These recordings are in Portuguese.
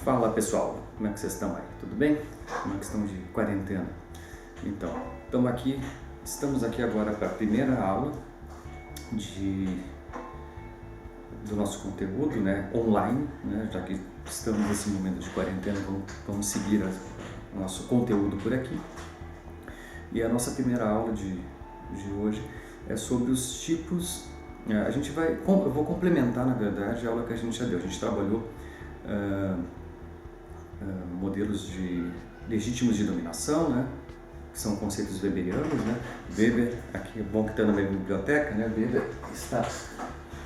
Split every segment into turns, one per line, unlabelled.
Fala pessoal, como é que vocês estão aí? Tudo bem? Como é que estão de quarentena? Então, estamos aqui agora para a primeira aula do nosso conteúdo, né, online, né, já que estamos nesse momento de quarentena, vamos seguir o nosso conteúdo por aqui. E a nossa primeira aula de hoje é sobre os tipos. Eu vou complementar, na verdade, a aula que a gente já deu. A gente trabalhou modelos legítimos de dominação, né? Que são conceitos weberianos, né? Weber, aqui é bom que está na minha biblioteca, né? Weber está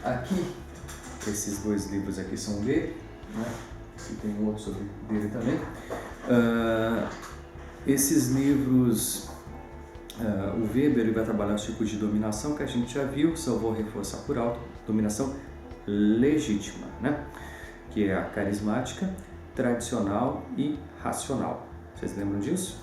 aqui. Esses dois livros aqui são dele, né? E tem um outro sobre dele também. Esses livros, o Weber ele vai trabalhar os tipos de dominação que a gente já viu, só vou reforçar por alto. Dominação legítima, né? Que é a carismática, tradicional e racional. Vocês lembram disso?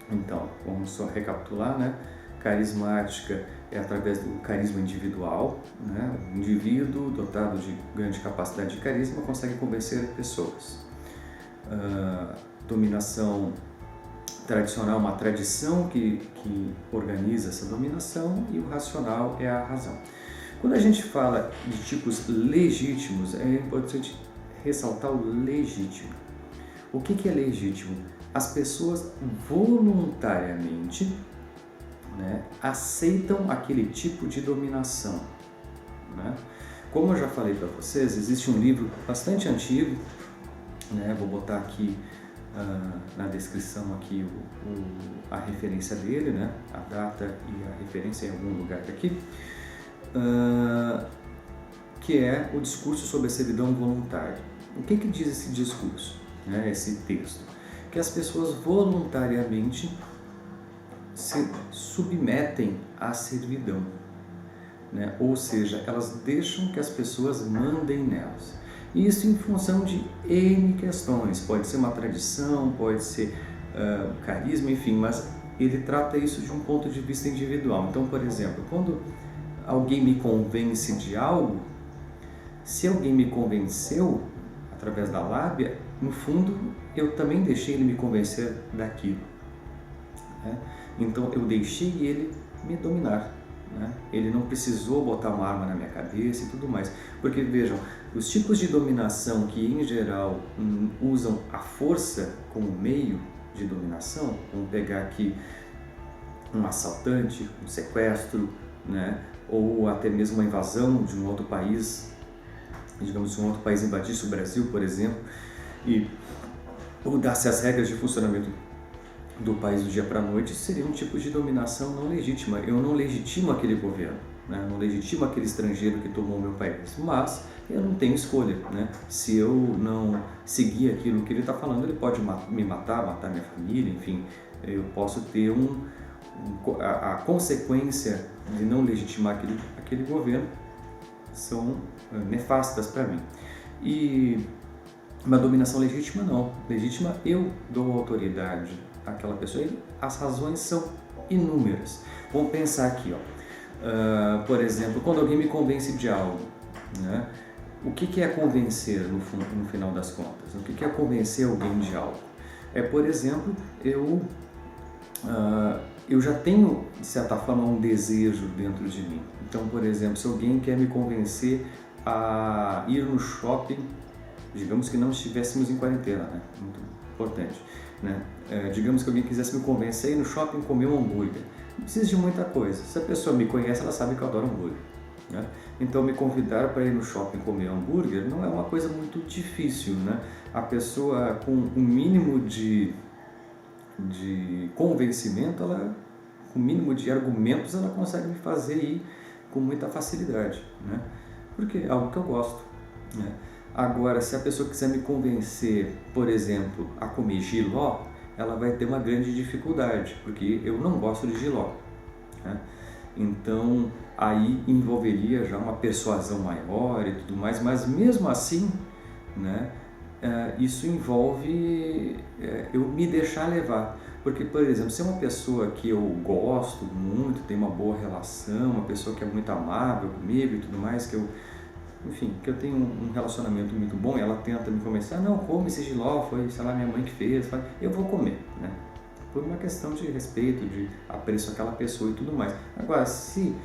Então, vamos só recapitular, né? Carismática é através do carisma individual, né? O indivíduo dotado de grande capacidade de carisma consegue convencer pessoas. Dominação tradicional é uma tradição que organiza essa dominação, e o racional é a razão. Quando a gente fala de tipos legítimos, é importante ressaltar o legítimo. O que é legítimo? As pessoas voluntariamente, né, aceitam aquele tipo de dominação, né? Como eu já falei para vocês, existe um livro bastante antigo, né? Vou botar aqui na descrição aqui a referência dele, né? A data e a referência em algum lugar aqui. Que é o discurso sobre a servidão voluntária. O que diz esse discurso, né, esse texto? Que as pessoas voluntariamente se submetem à servidão, né? Ou seja, elas deixam que as pessoas mandem nelas. Isso em função de N questões, pode ser uma tradição, pode ser carisma, enfim, mas ele trata isso de um ponto de vista individual. Então, por exemplo, quando alguém me convence de algo, se alguém me convenceu através da lábia, no fundo eu também deixei ele me convencer daquilo, né? Então eu deixei ele me dominar, né? Ele não precisou botar uma arma na minha cabeça e tudo mais, porque vejam, os tipos de dominação que em geral usam a força como meio de dominação, vamos pegar aqui um assaltante, um sequestro, né? Ou até mesmo uma invasão de um outro país, digamos, se um outro país invadisse o Brasil, por exemplo, e mudasse as regras de funcionamento do país do dia para a noite, seria um tipo de dominação não legítima. Eu não legitimo aquele governo, né? Não legitimo aquele estrangeiro que tomou o meu país, mas eu não tenho escolha, né? Se eu não seguir aquilo que ele está falando, ele pode me matar minha família, enfim, eu posso ter a consequência de não legitimar aquele governo são nefastas para mim. E uma dominação legítima não. Legítima, eu dou autoridade àquela pessoa e as razões são inúmeras. Vamos pensar aqui, por exemplo, quando alguém me convence de algo, né? O que é convencer no final das contas? O que é convencer alguém de algo? Por exemplo, eu já tenho, de certa forma, um desejo dentro de mim. Então, por exemplo, se alguém quer me convencer a ir no shopping, digamos que não estivéssemos em quarentena, né? Muito importante, né? Digamos que alguém quisesse me convencer a ir no shopping comer um hambúrguer. Não precisa de muita coisa. Se a pessoa me conhece, ela sabe que eu adoro hambúrguer, né? Então, me convidar para ir no shopping comer hambúrguer não é uma coisa muito difícil, né? A pessoa com um mínimo de convencimento, com o mínimo de argumentos, ela consegue me fazer ir com muita facilidade, né? Porque é algo que eu gosto, né? Agora, se a pessoa quiser me convencer, por exemplo, a comer jiló, ela vai ter uma grande dificuldade, porque eu não gosto de jiló, né? Então, aí envolveria já uma persuasão maior e tudo mais, mas mesmo assim, né, isso envolve eu me deixar levar. Porque, por exemplo, se é uma pessoa que eu gosto muito, tem uma boa relação, uma pessoa que é muito amável comigo e tudo mais, que eu enfim, que eu tenho um relacionamento muito bom e ela tenta me convencer, não, come esse jiló, foi, sei lá, minha mãe que fez, eu vou comer, né? Por uma questão de respeito, de apreço àquela pessoa e tudo mais. Agora, se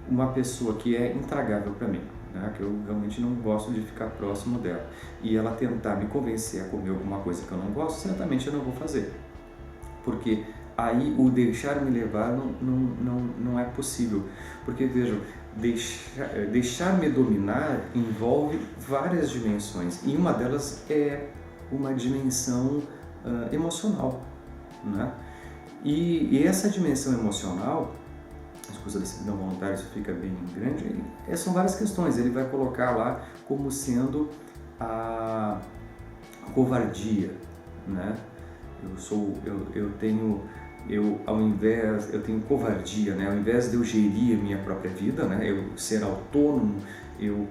uma pessoa que é intragável para mim, né, que eu realmente não gosto de ficar próximo dela, e ela tentar me convencer a comer alguma coisa que eu não gosto, certamente eu não vou fazer. Porque aí o deixar-me levar não é possível. Porque, vejam, deixar-me dominar envolve várias dimensões, e uma delas é uma dimensão emocional, né? E essa dimensão emocional, a discussão da servidão voluntária, isso fica bem grande, são várias questões. Ele vai colocar lá como sendo a covardia, né? Eu tenho covardia, né? Ao invés de eu gerir a minha própria vida, né? Eu ser autônomo, eu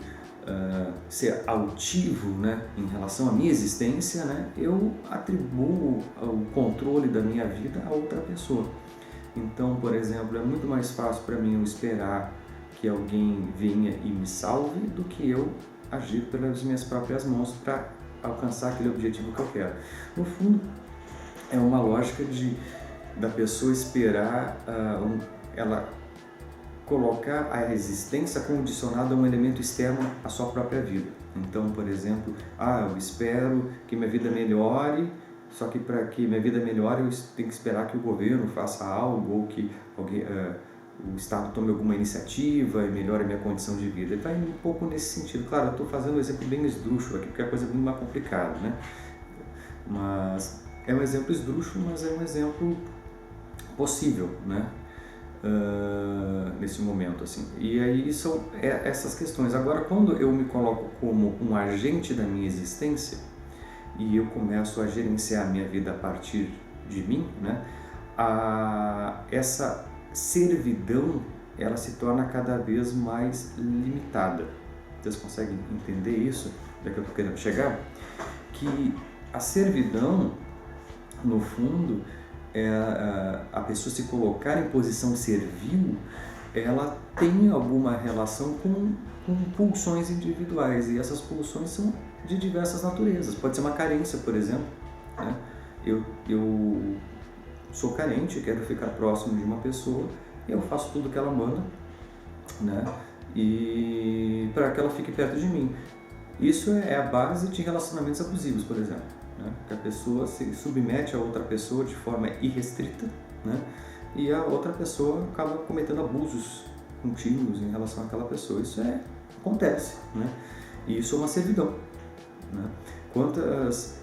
ser altivo, né? Em relação à minha existência, né? Eu atribuo o controle da minha vida a outra pessoa. Então, por exemplo, é muito mais fácil para mim eu esperar que alguém venha e me salve do que eu agir pelas minhas próprias mãos para alcançar aquele objetivo que eu quero. No fundo, é uma lógica da pessoa esperar ela colocar a existência condicionada a um elemento externo à sua própria vida. Então, por exemplo, eu espero que minha vida melhore, só que para que minha vida melhore eu tenho que esperar que o governo faça algo ou que o Estado tome alguma iniciativa e melhore a minha condição de vida. Ele vai um pouco nesse sentido. Claro, eu estou fazendo um exemplo bem esdrúxulo aqui, porque é coisa muito mais complicada, né? Mas é um exemplo esdrúxulo, mas é um exemplo possível, né? Nesse momento, assim. E aí são essas questões. Agora, quando eu me coloco como um agente da minha existência e eu começo a gerenciar a minha vida a partir de mim, né? Essa servidão, ela se torna cada vez mais limitada. Vocês conseguem entender isso? Onde é que eu estou querendo chegar? Que a servidão, no fundo, a pessoa se colocar em posição servil, ela tem alguma relação com pulsões individuais, e essas pulsões são de diversas naturezas. Pode ser uma carência, por exemplo, né? Eu sou carente, quero ficar próximo de uma pessoa, eu faço tudo que ela manda, né? E para que ela fique perto de mim. Isso é a base de relacionamentos abusivos, por exemplo, né? Que a pessoa se submete a outra pessoa de forma irrestrita, né? E a outra pessoa acaba cometendo abusos contínuos em relação àquela pessoa. Isso acontece, né? E isso é uma servidão, né? Quantas,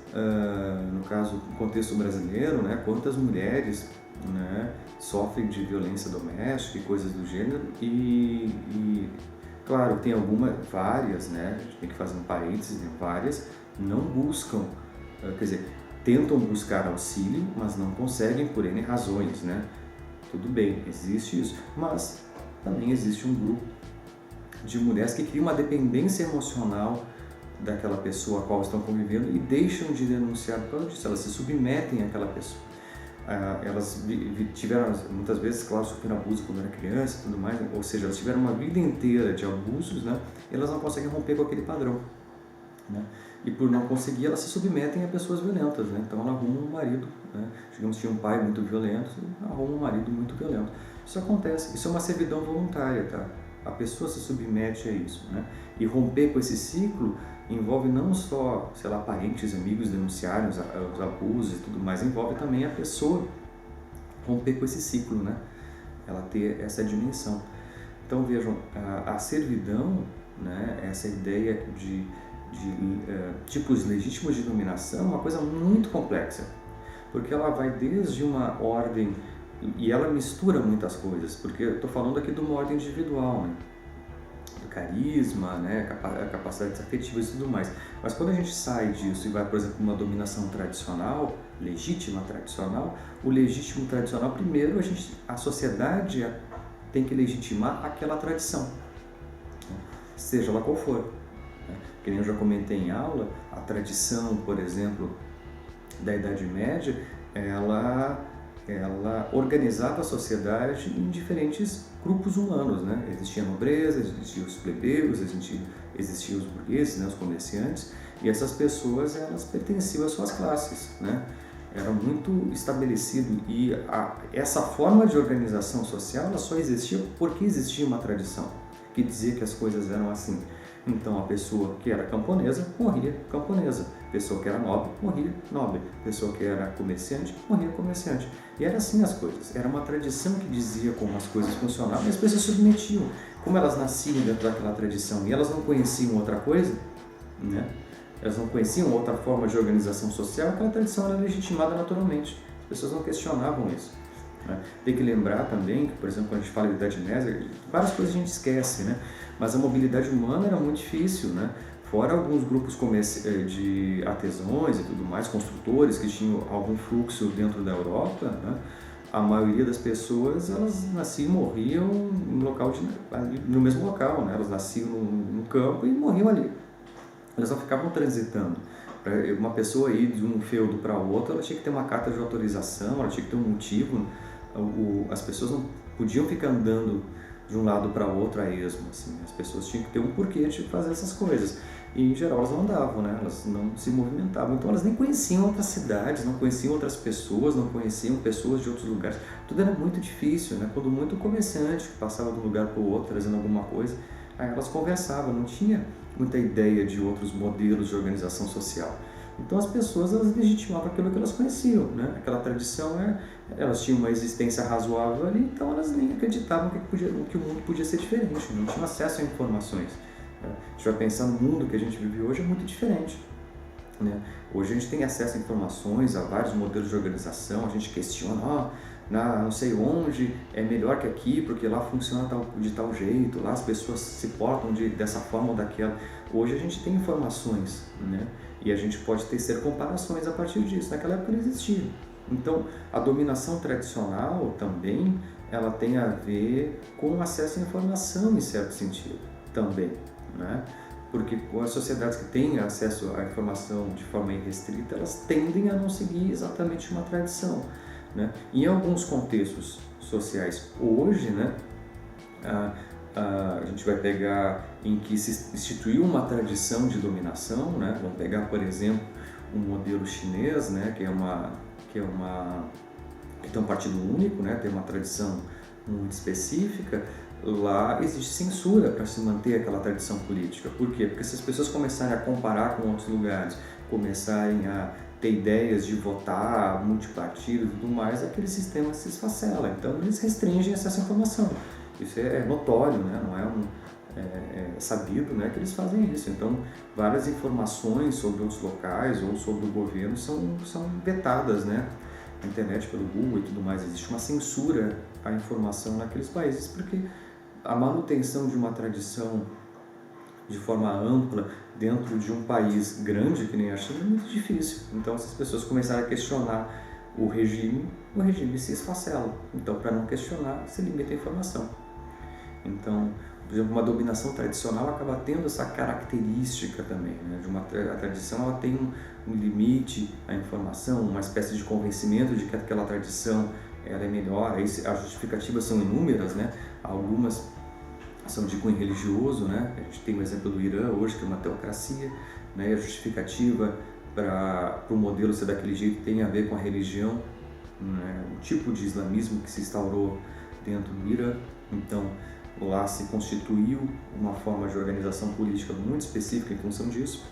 no caso, no contexto brasileiro, né? Quantas mulheres, né, sofrem de violência doméstica e coisas do gênero e claro, tem várias, né? A gente tem que fazer um parênteses, várias não buscam, quer dizer, tentam buscar auxílio, mas não conseguem por N razões, né? Tudo bem, existe isso, mas também existe um grupo de mulheres que criam uma dependência emocional daquela pessoa a qual estão convivendo e deixam de denunciar por causa disso, elas se submetem àquela pessoa. Elas tiveram, muitas vezes, claro, sofreram abuso quando era criança e tudo mais, ou seja, elas tiveram uma vida inteira de abusos, né? E elas não conseguem romper com aquele padrão, né? E por não conseguir, elas se submetem a pessoas violentas, né? Então ela arruma um marido, né? Digamos que tinha um pai muito violento, arruma um marido muito violento. Isso acontece, isso é uma servidão voluntária, tá? A pessoa se submete a isso, né? E romper com esse ciclo envolve não só, sei lá, parentes, amigos denunciarem os abusos e tudo mais, envolve também a pessoa romper com esse ciclo, né? Ela ter essa dimensão. Então vejam, a servidão, né? Essa ideia de tipos legítimos de dominação é uma coisa muito complexa, porque ela vai desde uma ordem, e ela mistura muitas coisas, porque eu estou falando aqui de uma ordem individual, né? Do carisma, né? Capacidades afetivas e tudo mais, mas quando a gente sai disso e vai, por exemplo, uma dominação tradicional, legítima tradicional, o legítimo tradicional, primeiro a sociedade tem que legitimar aquela tradição, né? Seja ela qual for. Que nem eu já comentei em aula, a tradição, por exemplo, da Idade Média, ela organizava a sociedade em diferentes grupos humanos, né? Existia a nobreza, existiam os plebeus, existiam existiam os burgueses, né, os comerciantes, e essas pessoas elas pertenciam às suas classes, né? Era muito estabelecido e essa forma de organização social ela só existia porque existia uma tradição que dizia que as coisas eram assim. Então a pessoa que era camponesa morria camponesa, a pessoa que era nobre morria nobre, a pessoa que era comerciante morria comerciante. E era assim as coisas, era uma tradição que dizia como as coisas funcionavam e as pessoas se submetiam. Como elas nasciam dentro daquela tradição e elas não conheciam outra coisa, né? Elas não conheciam outra forma de organização social, aquela tradição era legitimada naturalmente. As pessoas não questionavam isso, né? Tem que lembrar também que, por exemplo, quando a gente fala de Idade Média, várias coisas a gente esquece, né? Mas a mobilidade humana era muito difícil, né? Fora alguns grupos de artesãos e tudo mais, construtores que tinham algum fluxo dentro da Europa, né? A maioria das pessoas, elas nasciam e morriam no mesmo local, né? Elas nasciam no campo e morriam ali. Elas não ficavam transitando. Para uma pessoa ir de um feudo para outro, ela tinha que ter uma carta de autorização, ela tinha que ter um motivo. As pessoas não podiam ficar andando de um lado para outro a esmo, assim. As pessoas tinham que ter um porquê de fazer essas coisas. E, em geral, elas não andavam, né? Elas não se movimentavam. Então, elas nem conheciam outras cidades, não conheciam outras pessoas, não conheciam pessoas de outros lugares. Tudo era muito difícil, né? Quando muito comerciante que passava de um lugar para o outro, trazendo alguma coisa, aí elas conversavam, não tinha muita ideia de outros modelos de organização social. Então as pessoas elas legitimavam aquilo que elas conheciam, né? Aquela tradição, elas tinham uma existência razoável ali, então elas nem acreditavam que o mundo podia ser diferente, não tinham acesso a informações. Né? A gente vai pensar no mundo que a gente vive hoje é muito diferente. Né? Hoje a gente tem acesso a informações, a vários modelos de organização, a gente questiona, não sei onde é melhor que aqui, porque lá funciona de tal jeito, lá as pessoas se portam dessa forma ou daquela. Hoje a gente tem informações, né? E a gente pode ter comparações a partir disso. Naquela época não existia. Então, a dominação tradicional também, ela tem a ver com o acesso à informação em certo sentido, também, né? Porque as sociedades que têm acesso à informação de forma irrestrita, elas tendem a não seguir exatamente uma tradição. Né? Em alguns contextos sociais hoje, né, a gente vai pegar em que se instituiu uma tradição de dominação, né? Vamos pegar, por exemplo, um modelo chinês, né, que tem um partido único, né, tem uma tradição muito específica. Lá existe censura para se manter aquela tradição política. Por quê? Porque se as pessoas começarem a comparar com outros lugares, começarem a ter ideias de votar multipartido e tudo mais, aquele sistema se esfacela. Então eles restringem acesso à informação. Isso é notório, né? Não é sabido, né, que eles fazem isso. Então várias informações sobre outros locais ou sobre o governo são vetadas, né? Na internet, pelo Google e tudo mais. Existe uma censura à informação naqueles países porque a manutenção de uma tradição de forma ampla dentro de um país grande que nem a China é muito difícil. Então, se as pessoas começarem a questionar o regime se esfacela. Então, para não questionar, se limita a informação. Então, por exemplo, uma dominação tradicional acaba tendo essa característica também, né? A tradição ela tem um limite à informação, uma espécie de convencimento de que aquela tradição ela é melhor. As justificativas são inúmeras, né? Algumas são de cunho religioso, né? A gente tem o exemplo do Irã hoje, que é uma teocracia, né? E a justificativa para o modelo ser daquele jeito tem a ver com a religião, né? O tipo de islamismo que se instaurou dentro do Irã. Então, lá se constituiu uma forma de organização política muito específica em função disso,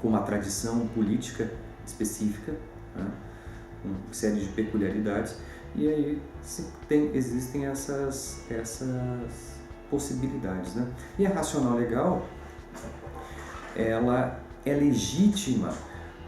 com uma tradição política específica, né? Uma série de peculiaridades, e aí existem essas possibilidades, né? E a racional legal, ela é legítima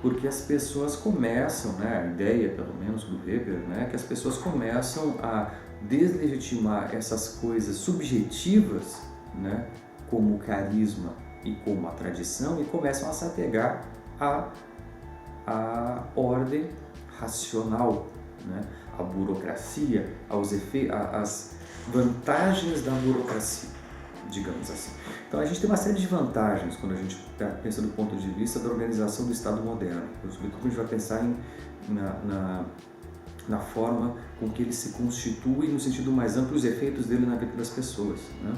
porque as pessoas começam, né, a ideia, pelo menos do Weber, né, que as pessoas começam a deslegitimar essas coisas subjetivas, né, como o carisma e como a tradição, e começam a se apegar à ordem racional, né, à burocracia, às vantagens da burocracia, digamos assim. Então a gente tem uma série de vantagens quando a gente pensa do ponto de vista da organização do Estado moderno. Sobretudo a gente vai pensar na forma com que ele se constitui, no sentido mais amplo, os efeitos dele na vida das pessoas, né?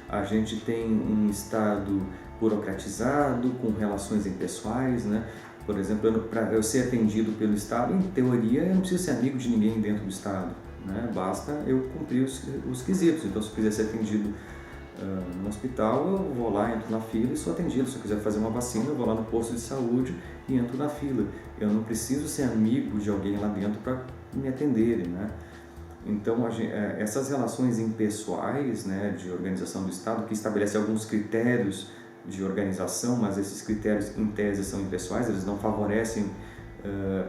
A gente tem um Estado burocratizado, com relações impessoais, né? Por exemplo, para eu ser atendido pelo Estado, em teoria, eu não preciso ser amigo de ninguém dentro do Estado, né? Basta eu cumprir os quesitos. Então, se eu quiser ser atendido no hospital, eu vou lá, entro na fila e sou atendido. Se eu quiser fazer uma vacina, eu vou lá no posto de saúde e entro na fila. Eu não preciso ser amigo de alguém lá dentro para me atenderem, né? Então, essas relações impessoais, né, de organização do Estado, que estabelece alguns critérios de organização, mas esses critérios, em tese, são impessoais, eles não favorecem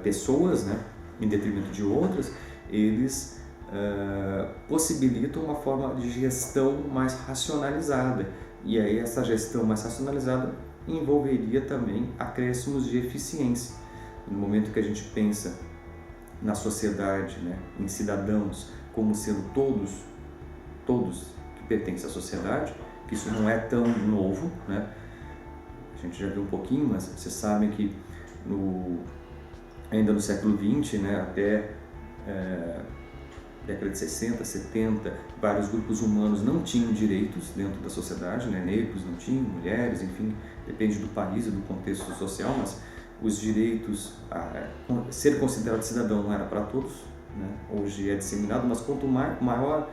pessoas, né, em detrimento de outras, eles possibilitam uma forma de gestão mais racionalizada. E aí essa gestão mais racionalizada envolveria também acréscimos de eficiência. No momento que a gente pensa na sociedade, né, em cidadãos como sendo todos que pertencem à sociedade, que isso não é tão novo, né? A gente já viu um pouquinho, mas vocês sabem que ainda no século XX, né, até década de 60, 70, vários grupos humanos não tinham direitos dentro da sociedade, né? Negros não tinham, mulheres, enfim, depende do país e do contexto social, mas os direitos, ser considerado cidadão não era para todos, né? Hoje é disseminado, mas quanto maior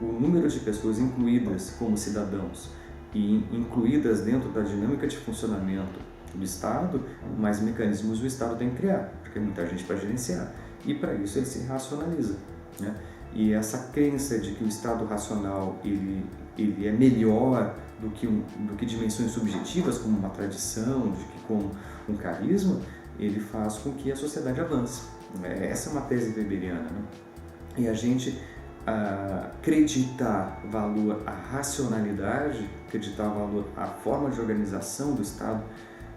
o número de pessoas incluídas como cidadãos e incluídas dentro da dinâmica de funcionamento do Estado, mais mecanismos o Estado tem que criar, porque é muita gente para gerenciar, e para isso ele se racionaliza, né? E essa crença de que o Estado racional ele é melhor do que dimensões subjetivas, como uma tradição, de que com um carisma, ele faz com que a sociedade avance. Essa é uma tese weberiana, né? E a gente acreditar valor à racionalidade, acreditar valor à forma de organização do Estado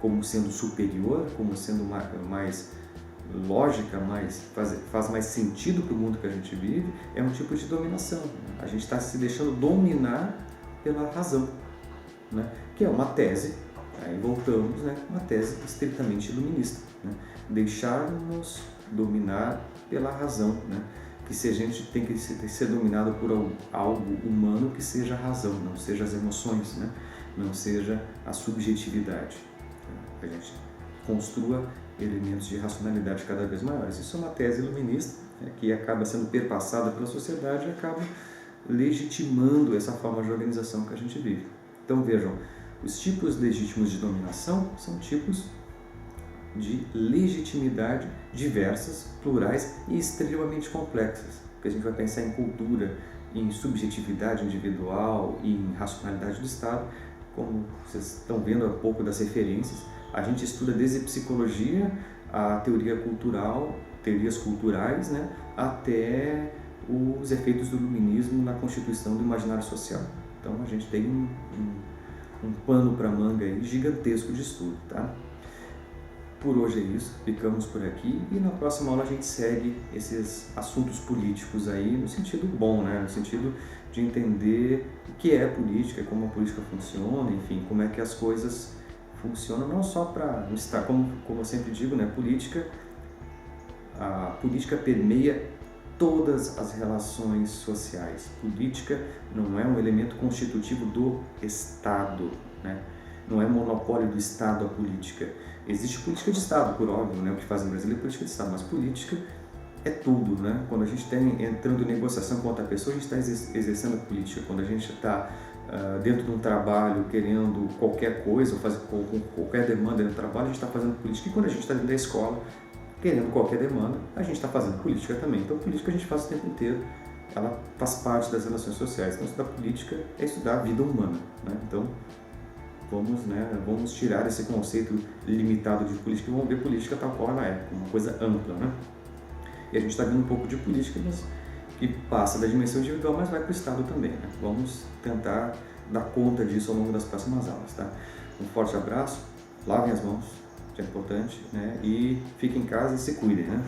como sendo superior, como sendo mais lógica, faz mais sentido para o mundo que a gente vive, é um tipo de dominação. A gente está se deixando dominar pela razão, né? Que é uma tese, aí voltamos, né? Uma tese estritamente iluminista, né? Deixar-nos dominar pela razão, né? Que se a gente tem que ser dominado por algo humano, que seja a razão, não seja as emoções, né? Não seja a subjetividade. Que a gente construa elementos de racionalidade cada vez maiores. Isso é uma tese iluminista, né, que acaba sendo perpassada pela sociedade e acaba legitimando essa forma de organização que a gente vive. Então vejam, os tipos legítimos de dominação são tipos de legitimidade diversas, plurais e extremamente complexas. Porque a gente vai pensar em cultura, em subjetividade individual e em racionalidade do Estado, como vocês estão vendo há pouco das referências. A gente estuda desde psicologia, a teoria cultural, teorias culturais, né, até os efeitos do iluminismo na constituição do imaginário social. Então a gente tem um pano para manga aí gigantesco de estudo, tá? Por hoje é isso, ficamos por aqui e na próxima aula a gente segue esses assuntos políticos aí no sentido bom, né? No sentido de entender o que é política, como a política funciona, enfim, como é que as coisas funcionam, não só para estar, como eu sempre digo, né? A política permeia todas as relações sociais. Política não é um elemento constitutivo do Estado, né? Não é monopólio do Estado a política. Existe política de Estado, por óbvio, né? O que faz no Brasil é política de Estado, mas política é tudo, né? Quando a gente está entrando em negociação com outra pessoa, a gente está exercendo a política. Quando a gente está dentro de um trabalho querendo qualquer coisa, ou fazer qualquer demanda no trabalho, a gente está fazendo política. E quando a gente está dentro da escola, querendo qualquer demanda, a gente está fazendo política também. Então, política a gente faz o tempo inteiro, ela faz parte das relações sociais. Então, estudar política é estudar a vida humana, né? Então, vamos tirar esse conceito limitado de política e vamos ver política tal qual ela é, uma coisa ampla, né? E a gente está vendo um pouco de política, mas que passa da dimensão individual, mas vai para o Estado também, né? Vamos tentar dar conta disso ao longo das próximas aulas, tá? Um forte abraço, lavem as mãos, que é importante, né? E fiquem em casa e se cuidem, né?